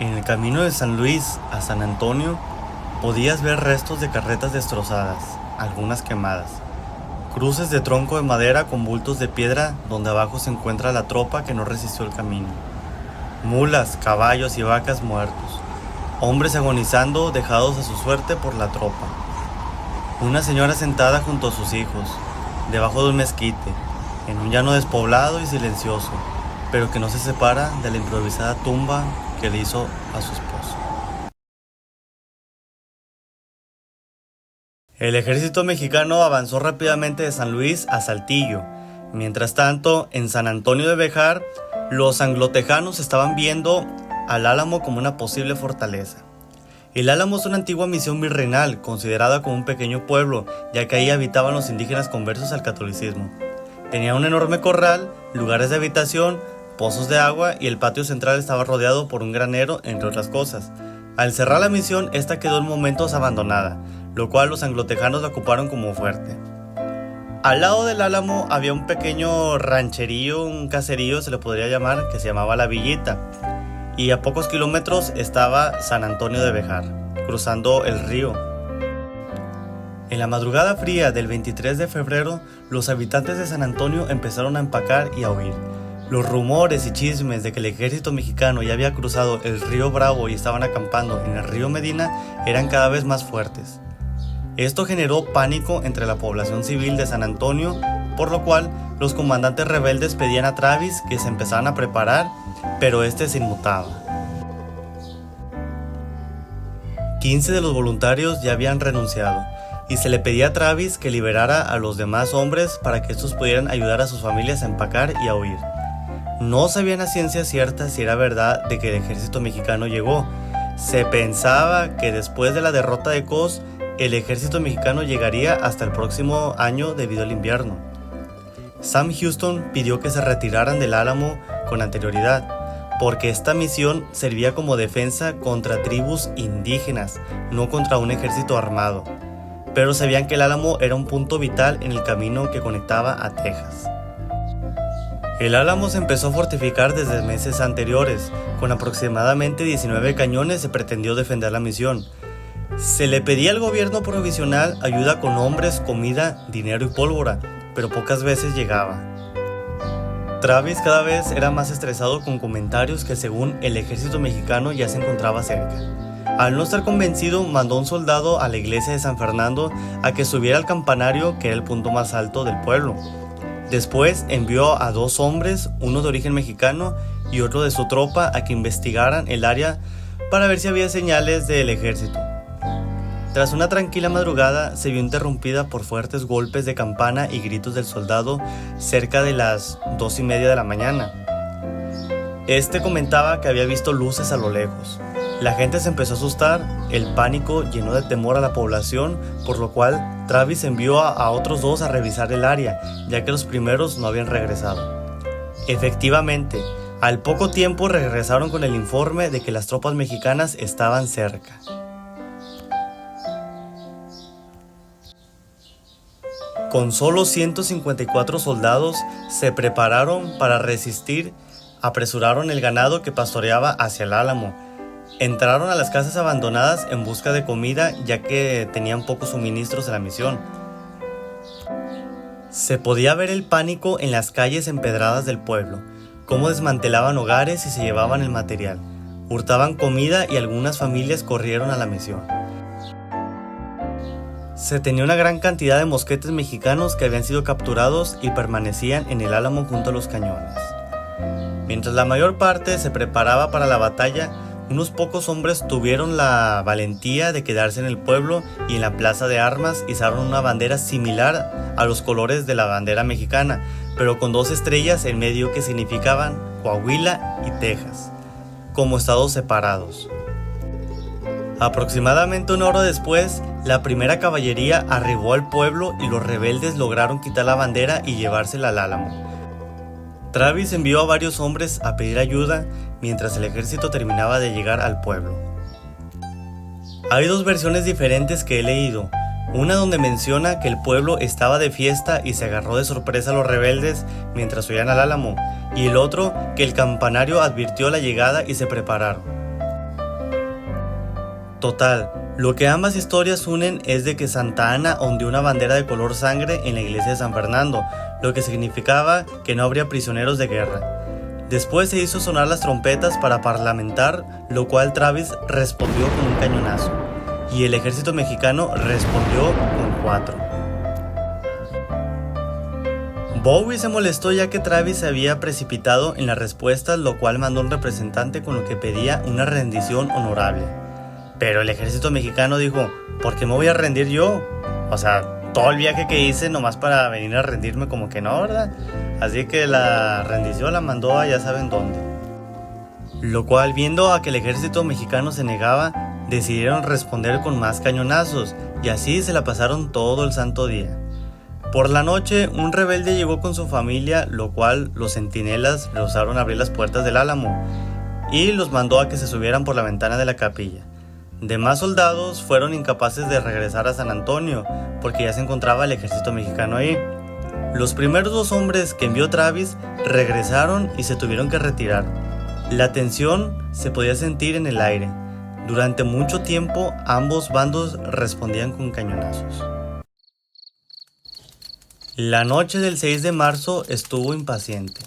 En el camino de San Luis a San Antonio podías ver restos de carretas destrozadas, algunas quemadas, cruces de tronco de madera con bultos de piedra donde abajo se encuentra la tropa que no resistió el camino, mulas, caballos y vacas muertos, hombres agonizando dejados a su suerte por la tropa, una señora sentada junto a sus hijos, debajo de un mezquite, en un llano despoblado y silencioso, pero que no se separa de la improvisada tumba que le hizo a su esposo. El ejército mexicano avanzó rápidamente de San Luis a Saltillo. Mientras tanto, en San Antonio de Béjar, los anglotejanos estaban viendo al Álamo como una posible fortaleza. El Álamo es una antigua misión virreinal, considerada como un pequeño pueblo, ya que ahí habitaban los indígenas conversos al catolicismo. Tenía un enorme corral, lugares de habitación, pozos de agua y el patio central estaba rodeado por un granero, entre otras cosas. Al cerrar la misión, esta quedó en momentos abandonada, lo cual los anglotejanos la ocuparon como fuerte. Al lado del Álamo había un pequeño rancherío, un caserío se le podría llamar, que se llamaba La Villita, y a pocos kilómetros estaba San Antonio de Béjar, cruzando el río. En la madrugada fría del 23 de febrero, los habitantes de San Antonio empezaron a empacar y a huir. Los rumores y chismes de que el ejército mexicano ya había cruzado el río Bravo y estaban acampando en el río Medina eran cada vez más fuertes. Esto generó pánico entre la población civil de San Antonio, por lo cual los comandantes rebeldes pedían a Travis que se empezaran a preparar, pero este se inmutaba. 15 de los voluntarios ya habían renunciado, y se le pedía a Travis que liberara a los demás hombres para que estos pudieran ayudar a sus familias a empacar y a huir. No sabían a ciencia cierta si era verdad de que el ejército mexicano llegó. Se pensaba que después de la derrota de Cos, el ejército mexicano llegaría hasta el próximo año debido al invierno. Sam Houston pidió que se retiraran del Álamo con anterioridad, porque esta misión servía como defensa contra tribus indígenas, no contra un ejército armado. Pero sabían que el Álamo era un punto vital en el camino que conectaba a Texas. El Álamo se empezó a fortificar desde meses anteriores. Con aproximadamente 19 cañones se pretendió defender la misión. Se le pedía al gobierno provisional ayuda con hombres, comida, dinero y pólvora, pero pocas veces llegaba. Travis cada vez era más estresado con comentarios que según el ejército mexicano ya se encontraba cerca. Al no estar convencido, mandó un soldado a la iglesia de San Fernando a que subiera al campanario, que era el punto más alto del pueblo. Después envió a 2 hombres, uno de origen mexicano y otro de su tropa, a que investigaran el área para ver si había señales del ejército. Tras una tranquila madrugada, se vio interrumpida por fuertes golpes de campana y gritos del soldado cerca de las 2:30 de la mañana. Este comentaba que había visto luces a lo lejos. La gente se empezó a asustar, el pánico llenó de temor a la población, por lo cual Travis envió a otros 2 a revisar el área, ya que los primeros no habían regresado. Efectivamente, al poco tiempo regresaron con el informe de que las tropas mexicanas estaban cerca. Con solo 154 soldados se prepararon para resistir, apresuraron el ganado que pastoreaba hacia el Álamo. Entraron a las casas abandonadas en busca de comida, ya que tenían pocos suministros en la misión. Se podía ver el pánico en las calles empedradas del pueblo, cómo desmantelaban hogares y se llevaban el material, hurtaban comida y algunas familias corrieron a la misión. Se tenía una gran cantidad de mosquetes mexicanos que habían sido capturados y permanecían en el Álamo junto a los cañones. Mientras la mayor parte se preparaba para la batalla, unos pocos hombres tuvieron la valentía de quedarse en el pueblo y en la plaza de armas izaron una bandera similar a los colores de la bandera mexicana, pero con 2 estrellas en medio que significaban Coahuila y Texas, como estados separados. Aproximadamente 1 hora después, la primera caballería arribó al pueblo y los rebeldes lograron quitar la bandera y llevársela al Álamo. Travis envió a varios hombres a pedir ayuda mientras el ejército terminaba de llegar al pueblo. Hay 2 versiones diferentes que he leído, una donde menciona que el pueblo estaba de fiesta y se agarró de sorpresa a los rebeldes mientras huían al Álamo, y el otro que el campanario advirtió la llegada y se prepararon. Total, lo que ambas historias unen es de que Santa Ana ondeó una bandera de color sangre en la iglesia de San Fernando, lo que significaba que no habría prisioneros de guerra. Después se hizo sonar las trompetas para parlamentar, lo cual Travis respondió con un cañonazo, y el ejército mexicano respondió con 4. Bowie se molestó ya que Travis se había precipitado en las respuestas, lo cual mandó un representante con lo que pedía una rendición honorable. Pero el ejército mexicano dijo, ¿por qué me voy a rendir yo? O sea, todo el viaje que hice nomás para venir a rendirme, como que no, ¿verdad? Así que la rendición la mandó a ya saben dónde. Lo cual, viendo a que el ejército mexicano se negaba, decidieron responder con más cañonazos, y así se la pasaron todo el santo día. Por la noche, un rebelde llegó con su familia, lo cual los centinelas rehusaron abrir las puertas del Álamo, y los mandó a que se subieran por la ventana de la capilla. Demás soldados fueron incapaces de regresar a San Antonio, porque ya se encontraba el ejército mexicano ahí. Los primeros 2 hombres que envió Travis regresaron y se tuvieron que retirar. La tensión se podía sentir en el aire. Durante mucho tiempo, ambos bandos respondían con cañonazos. La noche del 6 de marzo estuvo impaciente.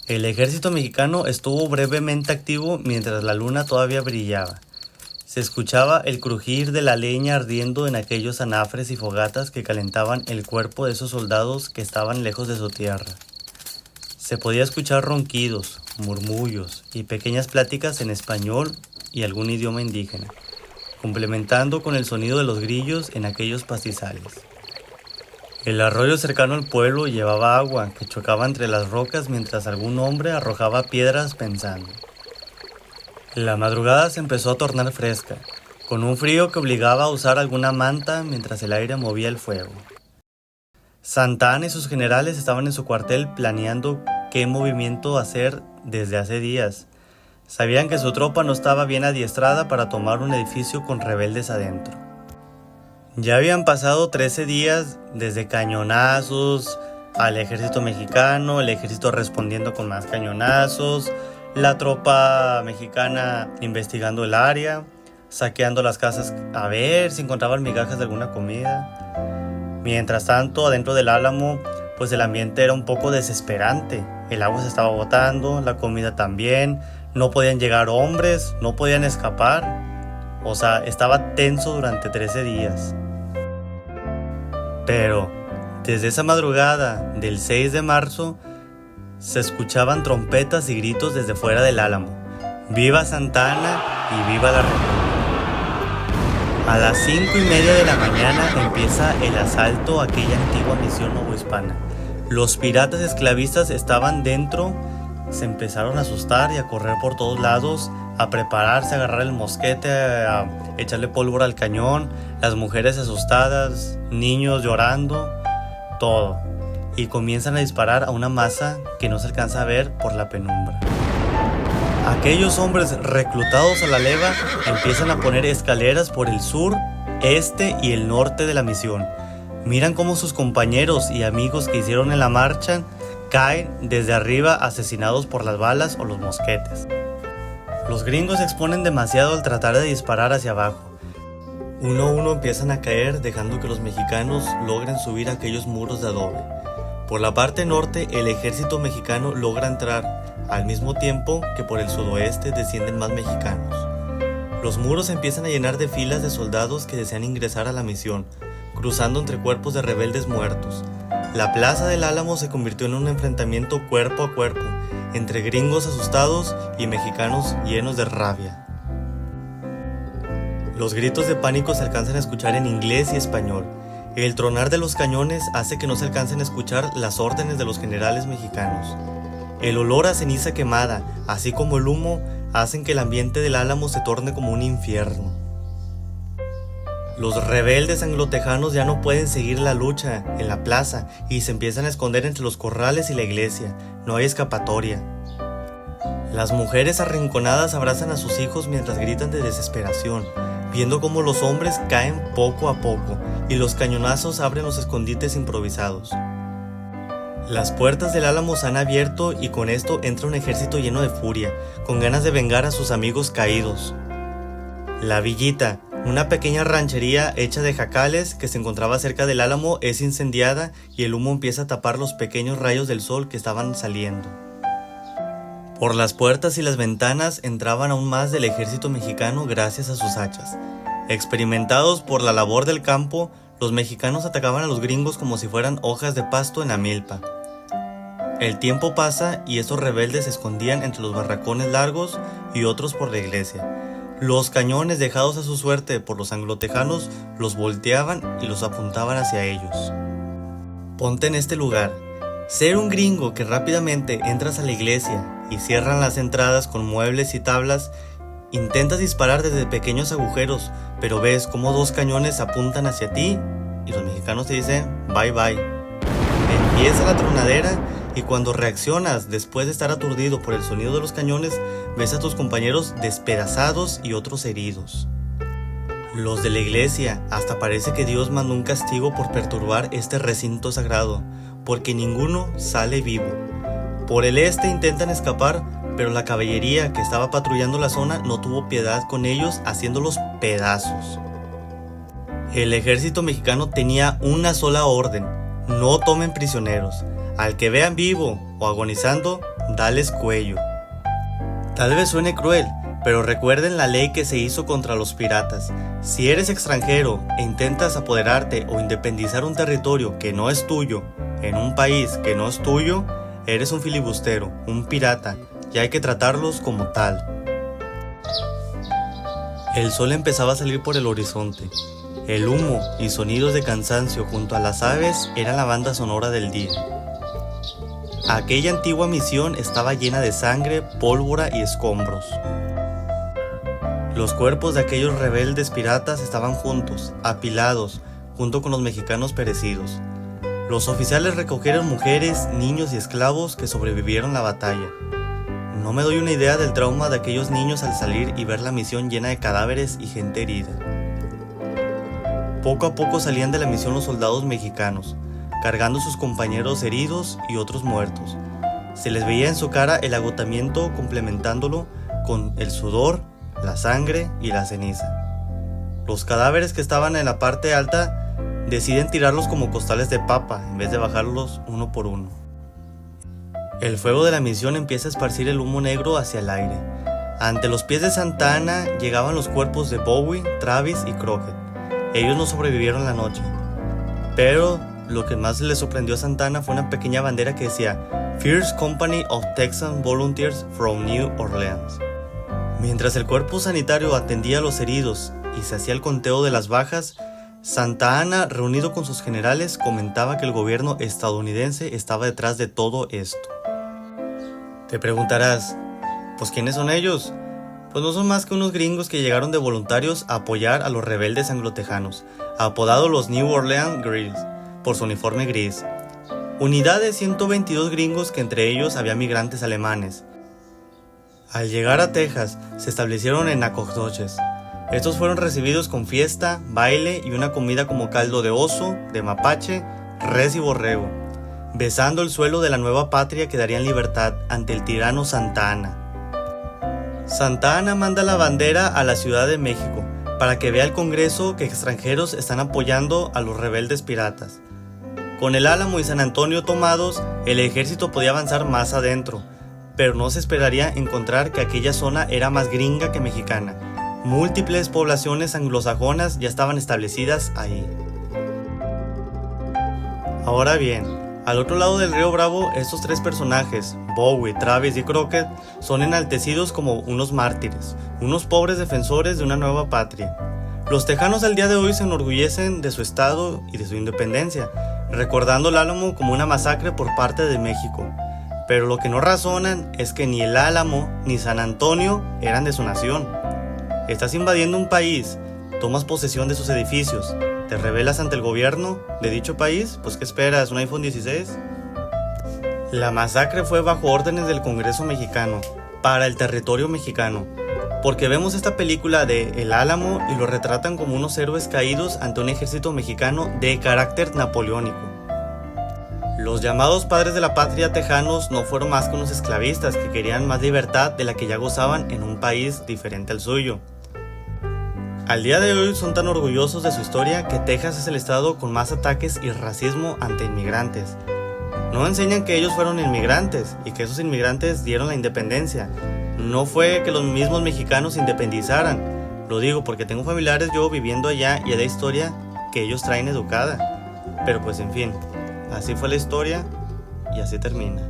El ejército mexicano estuvo brevemente activo mientras la luna todavía brillaba. Se escuchaba el crujir de la leña ardiendo en aquellos anafres y fogatas que calentaban el cuerpo de esos soldados que estaban lejos de su tierra. Se podía escuchar ronquidos, murmullos y pequeñas pláticas en español y algún idioma indígena, complementando con el sonido de los grillos en aquellos pastizales. El arroyo cercano al pueblo llevaba agua que chocaba entre las rocas mientras algún hombre arrojaba piedras pensando. La madrugada se empezó a tornar fresca, con un frío que obligaba a usar alguna manta mientras el aire movía el fuego. Santa Ana y sus generales estaban en su cuartel planeando qué movimiento hacer desde hace días. Sabían que su tropa no estaba bien adiestrada para tomar un edificio con rebeldes adentro. Ya habían pasado 13 días desde cañonazos al ejército mexicano, el ejército respondiendo con más cañonazos, la tropa mexicana investigando el área, saqueando las casas a ver si encontraban migajas de alguna comida. Mientras tanto, adentro del Álamo, pues el ambiente era un poco desesperante. El agua se estaba agotando, la comida también, no podían llegar hombres, no podían escapar. O sea, estaba tenso durante 13 días. Pero, desde esa madrugada del 6 de marzo, se escuchaban trompetas y gritos desde fuera del Álamo. ¡Viva Santa Ana y viva la República! A las 5:30 de la mañana empieza el asalto a aquella antigua misión novohispana. Los piratas esclavistas estaban dentro, se empezaron a asustar y a correr por todos lados, a prepararse, a agarrar el mosquete, a echarle pólvora al cañón, las mujeres asustadas, niños llorando, todo. Y comienzan a disparar a una masa que no se alcanza a ver por la penumbra. Aquellos hombres reclutados a la leva empiezan a poner escaleras por el sur, este y el norte de la misión. Miran cómo sus compañeros y amigos que hicieron en la marcha caen desde arriba asesinados por las balas o los mosquetes. Los gringos se exponen demasiado al tratar de disparar hacia abajo. Uno a uno empiezan a caer, dejando que los mexicanos logren subir aquellos muros de adobe. Por la parte norte, el ejército mexicano logra entrar, al mismo tiempo que por el sudoeste descienden más mexicanos. Los muros empiezan a llenar de filas de soldados que desean ingresar a la misión, cruzando entre cuerpos de rebeldes muertos. La plaza del Álamo se convirtió en un enfrentamiento cuerpo a cuerpo, entre gringos asustados y mexicanos llenos de rabia. Los gritos de pánico se alcanzan a escuchar en inglés y español. El tronar de los cañones hace que no se alcancen a escuchar las órdenes de los generales mexicanos. El olor a ceniza quemada, así como el humo, hacen que el ambiente del Álamo se torne como un infierno. Los rebeldes anglotejanos ya no pueden seguir la lucha en la plaza y se empiezan a esconder entre los corrales y la iglesia. No hay escapatoria. Las mujeres arrinconadas abrazan a sus hijos mientras gritan de desesperación, viendo cómo los hombres caen poco a poco y los cañonazos abren los escondites improvisados. Las puertas del Álamo se han abierto y con esto entra un ejército lleno de furia, con ganas de vengar a sus amigos caídos. La villita, Una pequeña ranchería hecha de jacales que se encontraba cerca del Álamo es incendiada y el humo empieza a tapar los pequeños rayos del sol que estaban saliendo. Por las puertas y las ventanas entraban aún más del ejército mexicano gracias a sus hachas. Experimentados por la labor del campo, los mexicanos atacaban a los gringos como si fueran hojas de pasto en la milpa. El tiempo pasa y estos rebeldes se escondían entre los barracones largos y otros por la iglesia. Los cañones dejados a su suerte por los anglotejanos los volteaban y los apuntaban hacia ellos. Ponte en este lugar. Ser un gringo que rápidamente entras a la iglesia y cierran las entradas con muebles y tablas, intentas disparar desde pequeños agujeros, pero ves cómo dos cañones apuntan hacia ti y los mexicanos te dicen bye bye. Empieza la tronadera y cuando reaccionas después de estar aturdido por el sonido de los cañones, ves a tus compañeros despedazados y otros heridos. Los de la iglesia, hasta parece que Dios mandó un castigo por perturbar este recinto sagrado, porque ninguno sale vivo. Por el este intentan escapar, pero la caballería que estaba patrullando la zona no tuvo piedad con ellos, haciéndolos pedazos. El ejército mexicano tenía una sola orden: no tomen prisioneros. Al que vean vivo o agonizando, dales cuello. Tal vez suene cruel, pero recuerden la ley que se hizo contra los piratas. Si eres extranjero e intentas apoderarte o independizar un territorio que no es tuyo, en un país que no es tuyo, eres un filibustero, un pirata, y hay que tratarlos como tal. El sol empezaba a salir por el horizonte. El humo y sonidos de cansancio junto a las aves eran la banda sonora del día. Aquella antigua misión estaba llena de sangre, pólvora y escombros. Los cuerpos de aquellos rebeldes piratas estaban juntos, apilados, junto con los mexicanos perecidos. Los oficiales recogieron mujeres, niños y esclavos que sobrevivieron la batalla. No me doy una idea del trauma de aquellos niños al salir y ver la misión llena de cadáveres y gente herida. Poco a poco salían de la misión los soldados mexicanos, cargando a sus compañeros heridos y otros muertos. Se les veía en su cara el agotamiento, complementándolo con el sudor, la sangre y la ceniza. Los cadáveres que estaban en la parte alta deciden tirarlos como costales de papa en vez de bajarlos uno por uno. El fuego de la misión empieza a esparcir el humo negro hacia el aire. Ante los pies de Santa Ana llegaban los cuerpos de Bowie, Travis y Crockett. Ellos no sobrevivieron la noche, pero lo que más le sorprendió a Santa Ana fue una pequeña bandera que decía First Company of Texan Volunteers from New Orleans. Mientras el cuerpo sanitario atendía a los heridos y se hacía el conteo de las bajas, Santa Ana, reunido con sus generales, comentaba que el gobierno estadounidense estaba detrás de todo esto. Te preguntarás, ¿pues quiénes son ellos? Pues no son más que unos gringos que llegaron de voluntarios a apoyar a los rebeldes anglotejanos, apodados los New Orleans Gris, por su uniforme gris. Unidad de 122 gringos que entre ellos había migrantes alemanes. Al llegar a Texas, se establecieron en Nacogdoches. Estos fueron recibidos con fiesta, baile y una comida como caldo de oso, de mapache, res y borrego, besando el suelo de la nueva patria que daría en libertad ante el tirano Santa Ana. Santa Ana manda la bandera a la Ciudad de México para que vea el Congreso que extranjeros están apoyando a los rebeldes piratas. Con el Álamo y San Antonio tomados, el ejército podía avanzar más adentro, pero no se esperaría encontrar que aquella zona era más gringa que mexicana. Múltiples poblaciones anglosajonas ya estaban establecidas ahí. Ahora bien, al otro lado del río Bravo, estos tres personajes, Bowie, Travis y Crockett, son enaltecidos como unos mártires, unos pobres defensores de una nueva patria. Los tejanos al día de hoy se enorgullecen de su estado y de su independencia, recordando el Álamo como una masacre por parte de México. Pero lo que no razonan es que ni el Álamo ni San Antonio eran de su nación. Estás invadiendo un país, tomas posesión de sus edificios, te rebelas ante el gobierno de dicho país, pues ¿qué esperas? ¿Un iPhone 16? La masacre fue bajo órdenes del Congreso mexicano, para el territorio mexicano, porque vemos esta película de El Álamo y lo retratan como unos héroes caídos ante un ejército mexicano de carácter napoleónico. Los llamados padres de la patria tejanos no fueron más que unos esclavistas que querían más libertad de la que ya gozaban en un país diferente al suyo. Al día de hoy son tan orgullosos de su historia que Texas es el estado con más ataques y racismo ante inmigrantes. No enseñan que ellos fueron inmigrantes y que esos inmigrantes dieron la independencia. No fue que los mismos mexicanos se independizaran. Lo digo porque tengo familiares yo viviendo allá y hay historia que ellos traen educada. Pero pues en fin, así fue la historia y así termina.